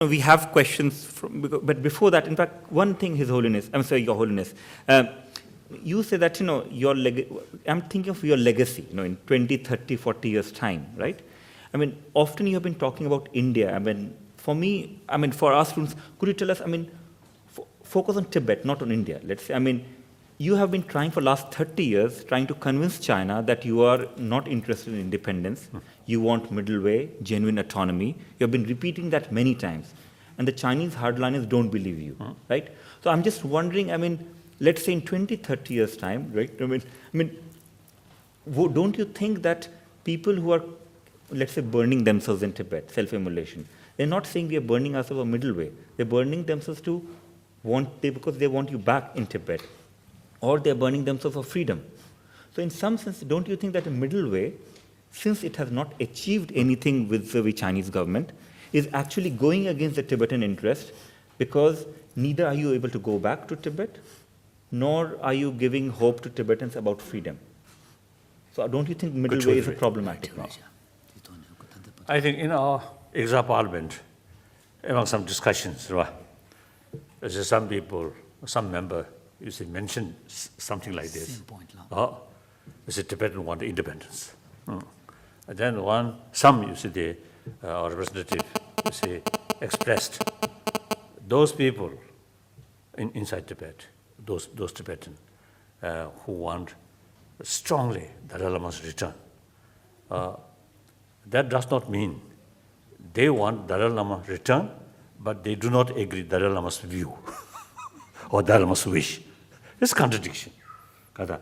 We have questions, but before that, in fact, one thing, His Holiness, I'm sorry, Your Holiness, you say that, I'm thinking of your legacy, in 20, 30, 40 years' time, right? I mean, often you have been talking about India. I mean, for me, for our students, could you tell us, focus on Tibet, not on India, let's say. You have been trying for the last 30 years, trying to convince China that you are not interested in independence. You want middle way, genuine autonomy. You have been repeating that many times. And the Chinese hardliners don't believe you, right? So I'm just wondering, let's say in 20, 30 years' time, right? Don't you think that people who are, let's say, burning themselves in Tibet, self-immolation, they're not saying we are burning ourselves a middle way. They're burning themselves because they want you back in Tibet. Or they're burning themselves for freedom. So in some sense, don't you think that a middle way, since it has not achieved anything with the Chinese government, is actually going against the Tibetan interest, because neither are you able to go back to Tibet, nor are you giving hope to Tibetans about freedom. So don't you think middle way is problematic now? I think in our exile parliament, among some discussions, there's some people, some member, mentioned something like this. The Tibetan want independence. And then some our representative, expressed those people inside Tibet, those Tibetan who want strongly Dalai Lama's return. That does not mean they want Dalai Lama return, but they do not agree Dalai Lama's view or Dalai Lama's wish. It's contradiction. So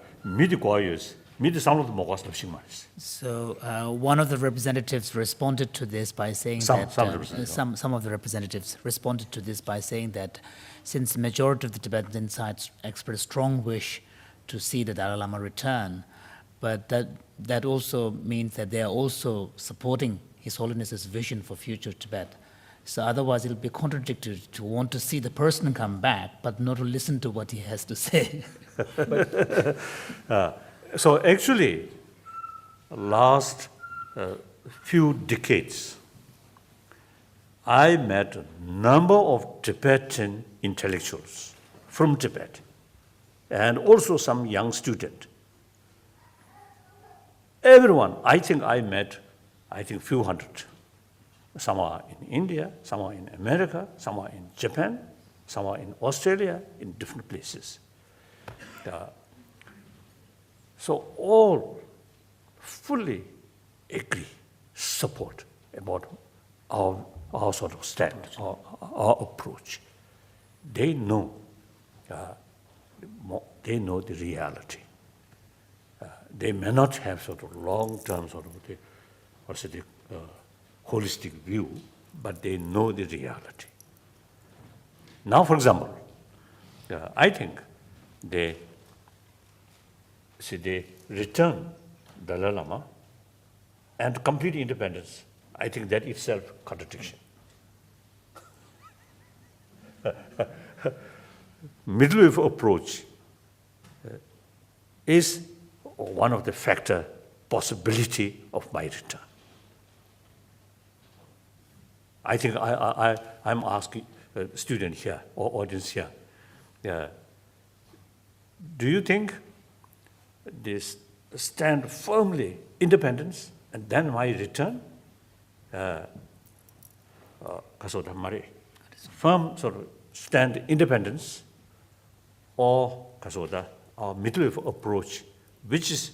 one of the representatives responded to this by saying some of the representatives responded to this by saying that since the majority of the Tibetan insides expressed strong wish to see the Dalai Lama return, but that also means that they are also supporting His Holiness's vision for future Tibet. So otherwise it'll be contradictory to want to see the person come back, but not to listen to what he has to say. So actually, last few decades, I met a number of Tibetan intellectuals from Tibet, and also some young students. Everyone, I think I met, few hundred. Some are in India, some are in America, some are in Japan, some are in Australia, in different places. So all fully agree, support about our sort of stand, our approach. They know the reality. They may not have sort of long-term sort of holistic view, but they know the reality. Now, for example, I think they return Dalai Lama and complete independence. I think that itself contradiction. Middle way approach is one of the possibility of my return. I think I'm asking a student here or audience here, do you think this stand firmly independence and then my return? Firm sort of stand independence or our middle way approach, which is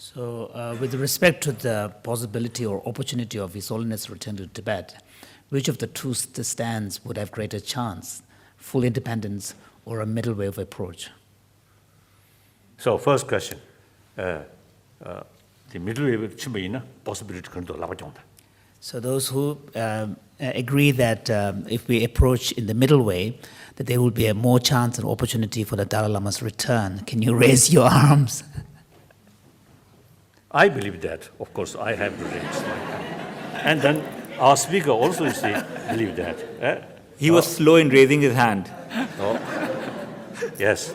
So with respect to the possibility or opportunity of His Holiness return to Tibet, which of the two stands would have greater chance, full independence or a middle way of approach? So first question, the middle way of possibility. So those who agree that if we approach in the middle way, that there will be a more chance and opportunity for the Dalai Lama's return. Can you raise your arms? I believe that. Of course, I have to raise. And then our speaker also believe that. He was slow in raising his hand. Yes.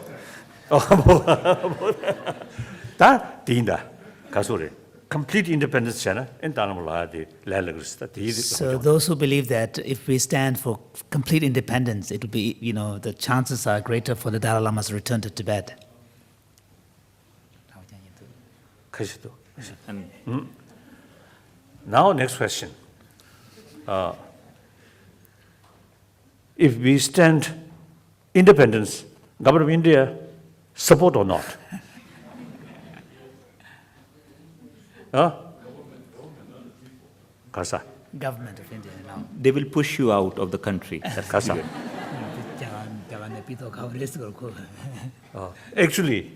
다 딘다 가소래 complete independence channel in Tanamala, the Lalagris. So those who believe that if we stand for complete independence, it will be, the chances are greater for the Dalai Lama's return to Tibet. And Now, next question. If we stand independence, government of India support or not? Kasa. Government of India now. they will push you out of the country. Kasa. Actually,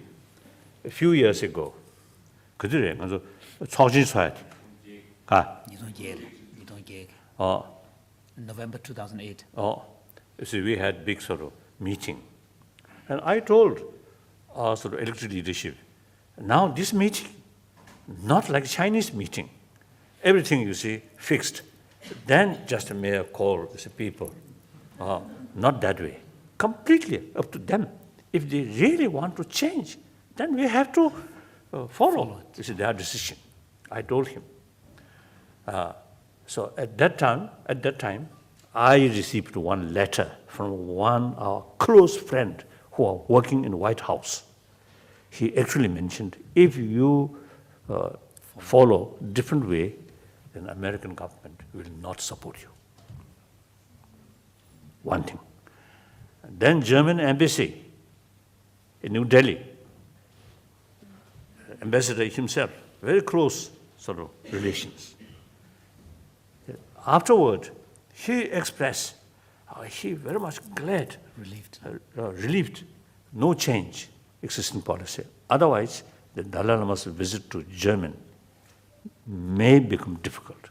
a few years ago, 그들이 먼저 초진수해. 가. November 2008. So we had big sort of meeting, and I told our sort of elected leadership, now this meeting, not like Chinese meeting, everything you see fixed. Then just a mere call the people, not that way. Completely up to them. If they really want to change, then we have to follow. This is their decision. I told him. So at that time, I received one letter from one our close friend who are working in the White House. He actually mentioned, if you follow different way, then American government will not support you. One thing. And then German embassy in New Delhi, ambassador himself, very close sort of relations. Afterward, he expressed, he very much glad, relieved, no change, existing policy. Otherwise, the Dalai Lama's visit to Germany may become difficult.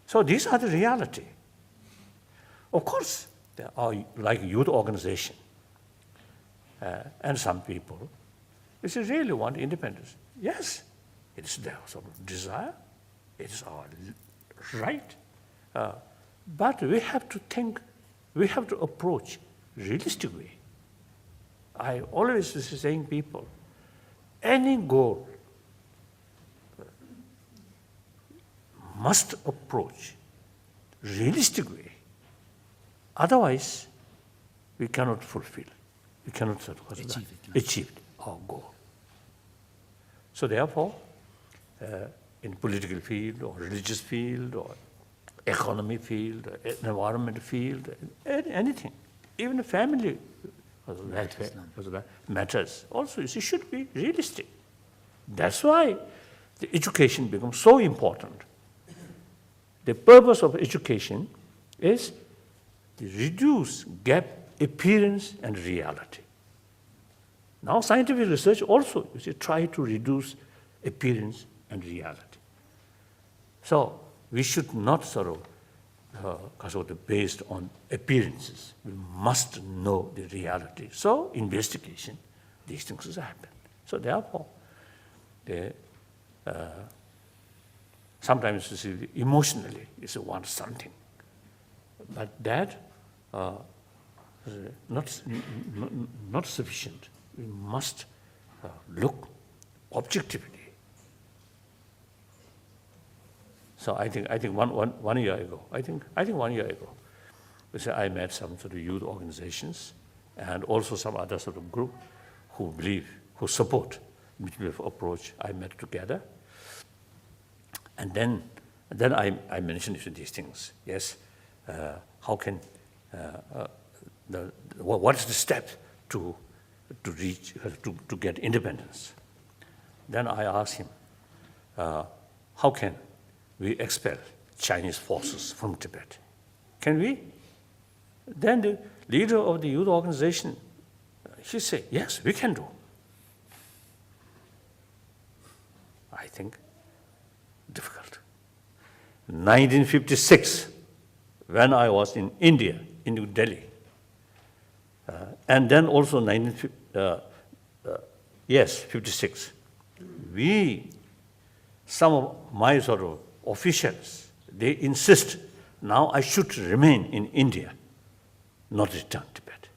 So these are the reality. Of course, there are like youth organization, and some people, if they really want independence, yes, it is their sort of desire, it is our right, but we have to think, we have to approach realistic way. I always saying people, any goal must approach realistic way. Otherwise, we cannot fulfill, we cannot achieve our goal. So therefore, in political field or religious field or economy field, or environment field, anything, even the family matters. Also, it should be realistic. That's why the education becomes so important. The purpose of education is to reduce gap appearance and reality. Now scientific research also try to reduce appearance and reality. So we should not sort of based on appearances. We must know the reality. So investigation, these things happen. So therefore, sometimes emotionally you want something, but that not sufficient. We must look objectively. So I think 1 year ago, I think 1 year ago, I met some sort of youth organizations and also some other sort of group who support mutual approach. I met together, and then I mentioned these things. Yes, how can what is the step to reach to get independence? Then I asked him, how can we expel Chinese forces from Tibet? Can we? Then the leader of the youth organization, he said, yes, we can do. I think difficult. 1956, when I was in India, in New Delhi, and then also 56, some of my sort of officials, they insist now I should remain in India, not return to Tibet.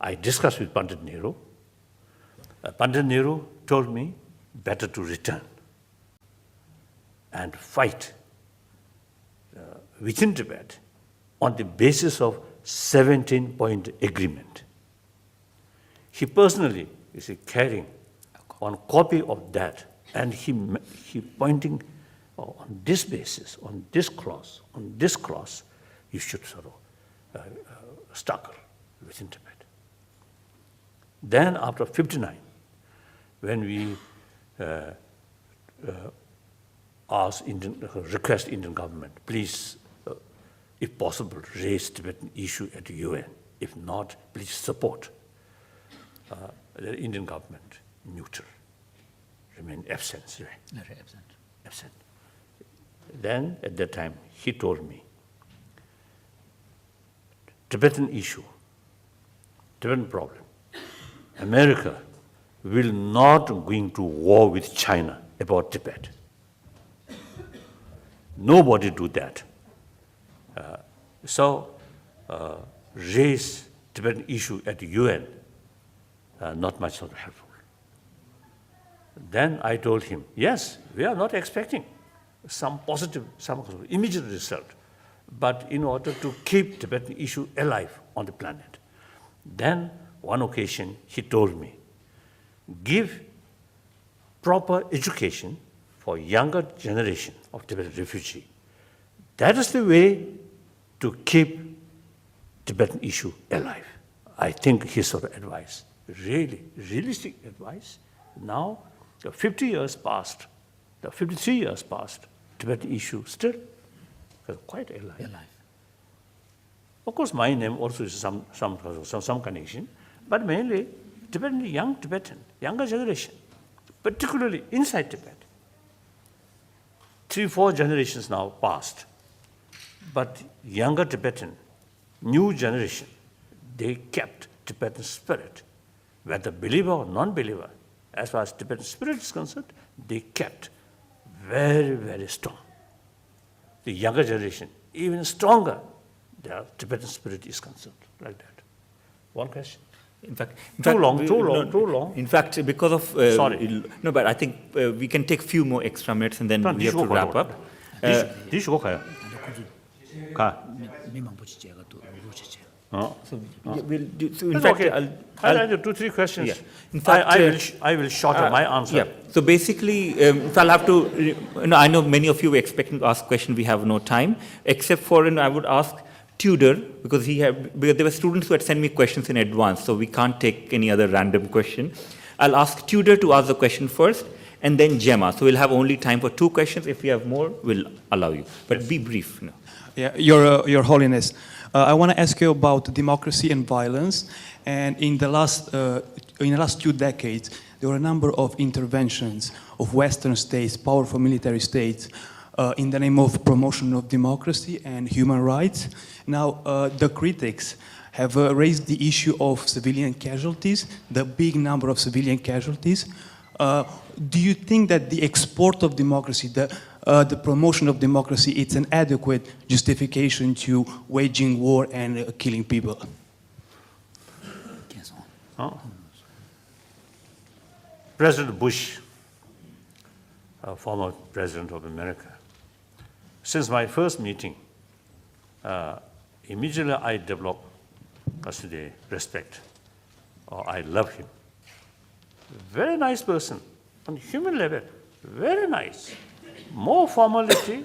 I discussed with Pandit Nehru. Pandit Nehru told me better to return and fight within Tibet on the basis of 17-point agreement. He personally is carrying one copy of that, and he pointing on this basis, on this clause, you should sort of struggle within Tibet. Then after 59, when we request Indian government, please, if possible, raise Tibetan issue at the UN. If not, please support the Indian government neutral, remain absent. Right? Absent. Then at that time, he told me, Tibetan issue, Tibetan problem, America will not going to war with China about Tibet. Nobody do that. So raise Tibetan issue at the UN, not much sort of helpful. Then I told him, yes, we are not expecting some positive immediate result, but in order to keep Tibetan issue alive on the planet. Then one occasion he told me, give proper education for younger generation of Tibetan refugee. That is the way to keep Tibetan issue alive. I think his sort of advice, really realistic advice. Now, the 50 years passed, the 53 years passed, Tibetan issue still quite alive. Of course, my name also is some connection, but mainly Tibetan, younger generation, particularly inside Tibet. 3-4 generations now passed, but younger Tibetan, new generation, they kept Tibetan spirit, whether believer or non-believer. As far as Tibetan spirit is concerned, they kept very, very strong. The younger generation, even stronger, their Tibetan spirit is concerned, like that. One question? In fact, too long. In fact, because of sorry, no, but I think we can take few more extra minutes and then we have to wrap up. So we'll do. So in fact, okay. I'll do 2-3 questions. Yeah. In fact, I will shorten my answer. Yeah. So basically, if I'll have to, I know many of you were expecting to ask questions. We have no time, except for, I would ask Tudor, because there were students who had sent me questions in advance, so we can't take any other random question. I'll ask Tudor to ask the question first, and then Gemma. So we'll have only time for 2 questions. If we have more, we'll allow you. But be brief. Yeah, Your Holiness, I want to ask you about democracy and violence. And in the last 2 decades, there were a number of interventions of Western states, powerful military states, in the name of promotion of democracy and human rights. Now, the critics have raised the issue of civilian casualties, the big number of civilian casualties. Do you think that the export of democracy, the promotion of democracy, it's an adequate justification to waging war and killing people? President Bush, former president of America, since my first meeting, immediately I developed the respect, or I love him. Very nice person, on human level, very nice. More formality,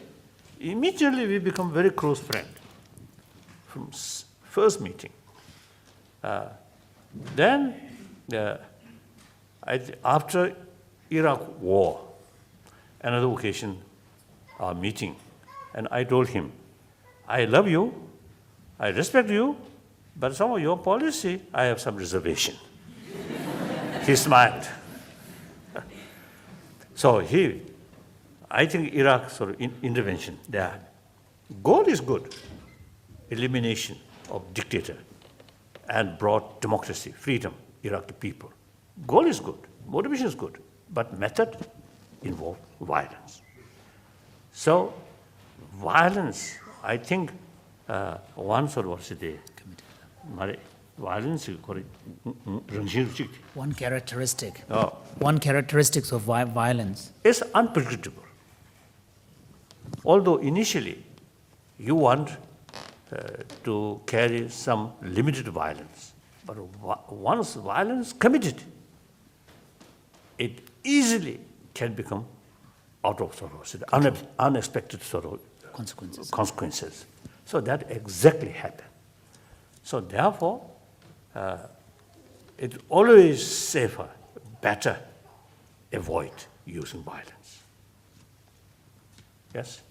immediately we become very close friend from first meeting. Then, after Iraq war, another occasion, our meeting, and I told him, I love you, I respect you, but some of your policy, I have some reservation. He smiled. So I think Iraq sort of intervention, their goal is good, elimination of dictator, and brought democracy, freedom, Iraqi people. Goal is good, motivation is good, but method involved violence. So violence, I think one sort of violence is One characteristic. Oh. One characteristic of violence. It's unpredictable. Although initially you want to carry some limited violence, but once violence committed, it easily can become out of sort of unexpected sort of consequences. So that exactly happened. So therefore, it's always safer, better avoid using violence. Yes?